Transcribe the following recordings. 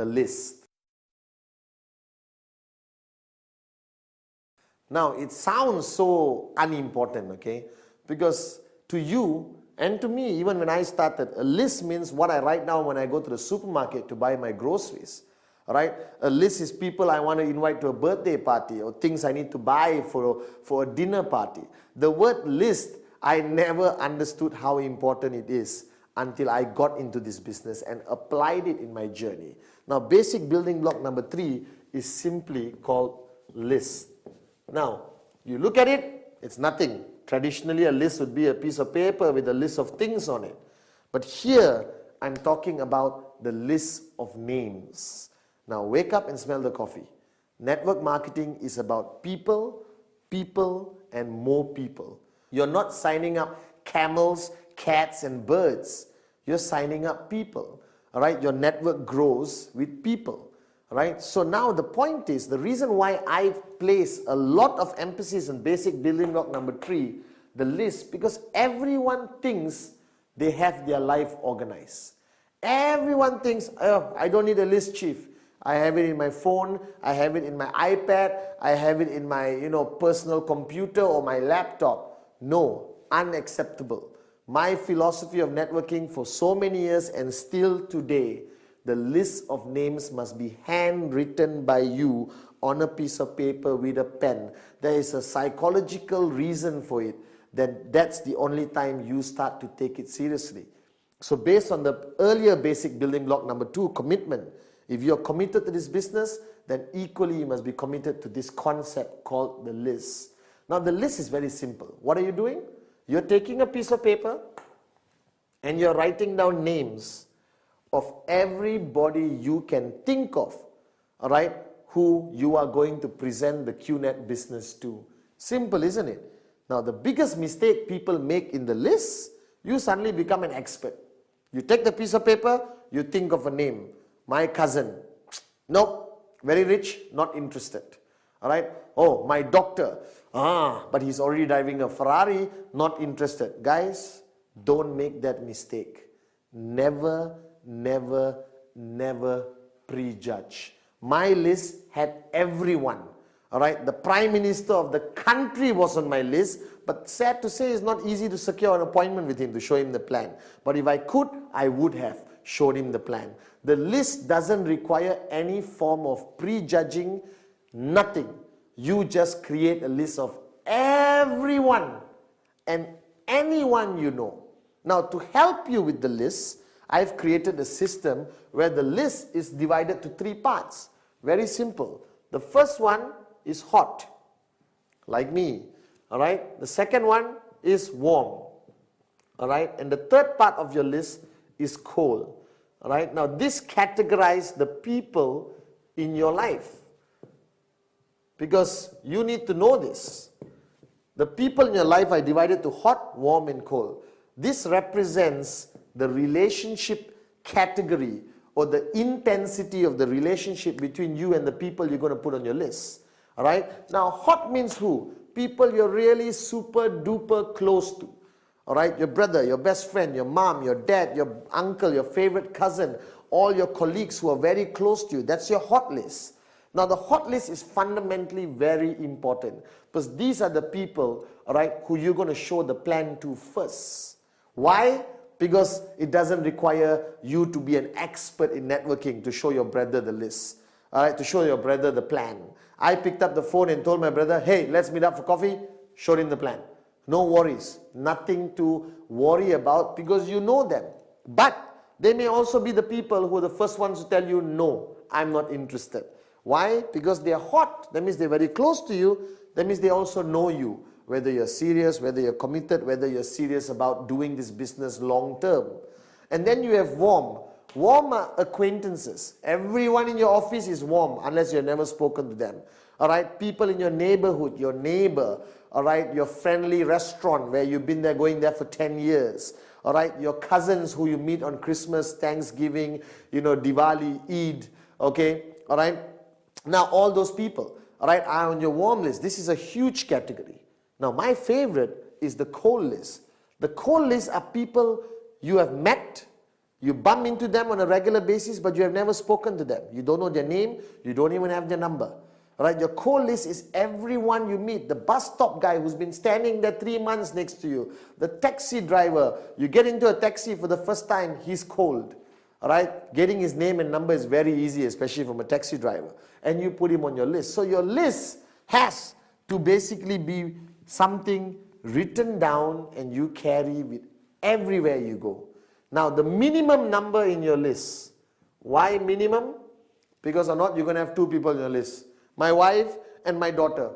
the list. Now, it sounds so unimportant, okay? Because to you and to me, even when I started, a list means what I write down when I go to the supermarket to buy my groceries. Right? A list is people I want to invite to a birthday party or things I need to buy for a dinner party. The word list, I never understood how important it is until I got into this business and applied it in my journey. Now, basic building block number 3 is simply called list. Now, you look at it, it's nothing. Traditionally, a list would be a piece of paper with a list of things on it. But here, I'm talking about the list of names. Now, wake up and smell the coffee. Network marketing is about people, people, and more people. You're not signing up camels, cats, and birds. You're signing up people. All right? Your network grows with people. All right? So now the point is, the reason why I place a lot of emphasis on basic building block number 3, the list, because everyone thinks they have their life organized. Everyone thinks, oh, I don't need a list, chief. I have it in my phone, I have it in my iPad, I have it in my personal computer or my laptop. No, unacceptable. My philosophy of networking for so many years and still today, the list of names must be handwritten by you on a piece of paper with a pen. There is a psychological reason for it. That's the only time you start to take it seriously. So based on the earlier basic building block number 2, commitment, if you're committed to this business, then equally you must be committed to this concept called the list. Now the list is very simple. What are you doing? You're taking a piece of paper and you're writing down names of everybody you can think of, all right, who you are going to present the QNet business to. Simple, isn't it? Now the biggest mistake people make in the list, you suddenly become an expert. You take the piece of paper, you think of a name. My cousin, nope, very rich, not interested. All right. Oh, my doctor, but he's already driving a Ferrari, not interested. Guys, don't make that mistake. Never, never, never prejudge. My list had everyone. All right. The Prime Minister of the country was on my list, but sad to say, it's not easy to secure an appointment with him to show him the plan. But if I could, I would have showed him the plan. The list doesn't require any form of prejudging, nothing. You just create a list of everyone and anyone you know. Now, to help you with the list, I've created a system where the list is divided to 3 parts. Very simple. The first one is hot, like me. All right. The second one is warm. All right. And the third part of your list is cold. All right. Now, this categorizes the people in your life, because you need to know this. The people in your life are divided to hot, warm, and cold. This represents the relationship category or the intensity of the relationship between you and the people you're going to put on your list. All right. Now, hot means who? People you're really super duper close to. All right, your brother, your best friend, your mom, your dad, your uncle, your favorite cousin, all your colleagues who are very close to you. That's your hot list. Now, the hot list is fundamentally very important, because these are the people, all right, who you're going to show the plan to first. Why? Because it doesn't require you to be an expert in networking to show your brother the list, all right, to show your brother the plan. I picked up the phone and told my brother, hey, let's meet up for coffee, showed him the plan. No worries, nothing to worry about, because you know them. But they may also be the people who are the first ones to tell you, no, I'm not interested. Why? Because they are hot. That means they're very close to you. That means they also know you, whether you're serious, whether you're committed, whether you're serious about doing this business long term. And then you have warm. Warm are acquaintances. Everyone in your office is warm unless you've never spoken to them. All right, people in your neighborhood, your neighbor, all right, your friendly restaurant where you've been there, going there for 10 years. All right, your cousins who you meet on Christmas, Thanksgiving, Diwali, Eid, okay, all right. Now, all those people, all right, are on your warm list. This is a huge category. Now, my favorite is the cold list. The cold list are people you have met, You bump into them on a regular basis, but you have never spoken to them. You don't know their name, you don't even have their number. Right? Your core list is everyone you meet. The bus stop guy who's been standing there 3 months next to you. The taxi driver. You get into a taxi for the first time, he's cold. Right? Getting his name and number is very easy, especially from a taxi driver. And you put him on your list. So your list has to basically be something written down and you carry with everywhere you go. Now the minimum number in your list. Why minimum? Because or not, you're going to have 2 people in your list. My wife and my daughter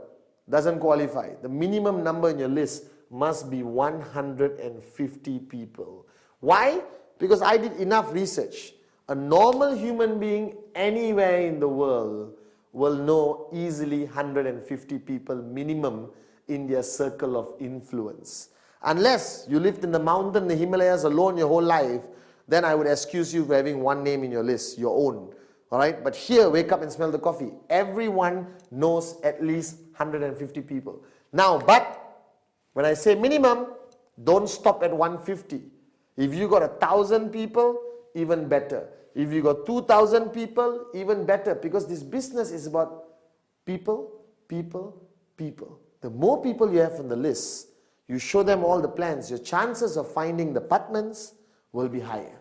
doesn't qualify. The minimum number in your list must be 150 people. Why? Because I did enough research. A normal human being anywhere in the world will know easily 150 people minimum in their circle of influence. Unless you lived in the mountain, the Himalayas alone your whole life, then I would excuse you for having one name in your list, your own. Alright, but here, wake up and smell the coffee. Everyone knows at least 150 people. Now, but when I say minimum, don't stop at 150. If you got 1,000 people, even better. If you got 2,000 people, even better. Because this business is about people, people, people. The more people you have on the list, you show them all the plans, your chances of finding the apartments will be higher.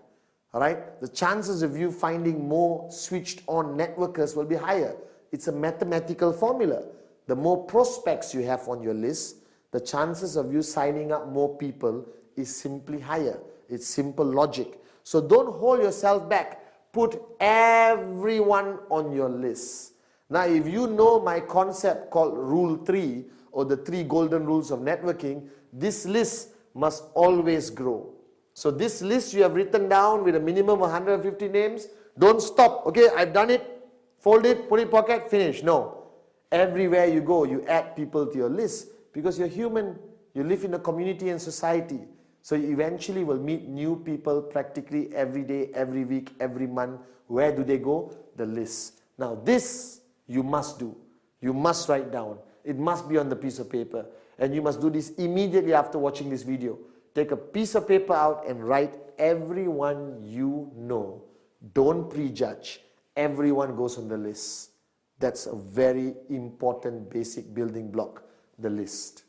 Alright? The chances of you finding more switched on networkers will be higher. It's a mathematical formula. The more prospects you have on your list, the chances of you signing up more people is simply higher. It's simple logic. So don't hold yourself back. Put everyone on your list. Now if you know my concept called Rule 3 or the 3 golden rules of networking, this list must always grow. So this list you have written down with a minimum of 150 names, don't stop. Okay, I've done it, fold it, put it in pocket, finish. No. Everywhere you go, you add people to your list because you're human. You live in a community and society. So you eventually will meet new people practically every day, every week, every month. Where do they go? The list. Now this you must do. You must write down. It must be on the piece of paper. And you must do this immediately after watching this video. Take a piece of paper out and write everyone you know. Don't prejudge. Everyone goes on the list. That's a very important basic building block, the list.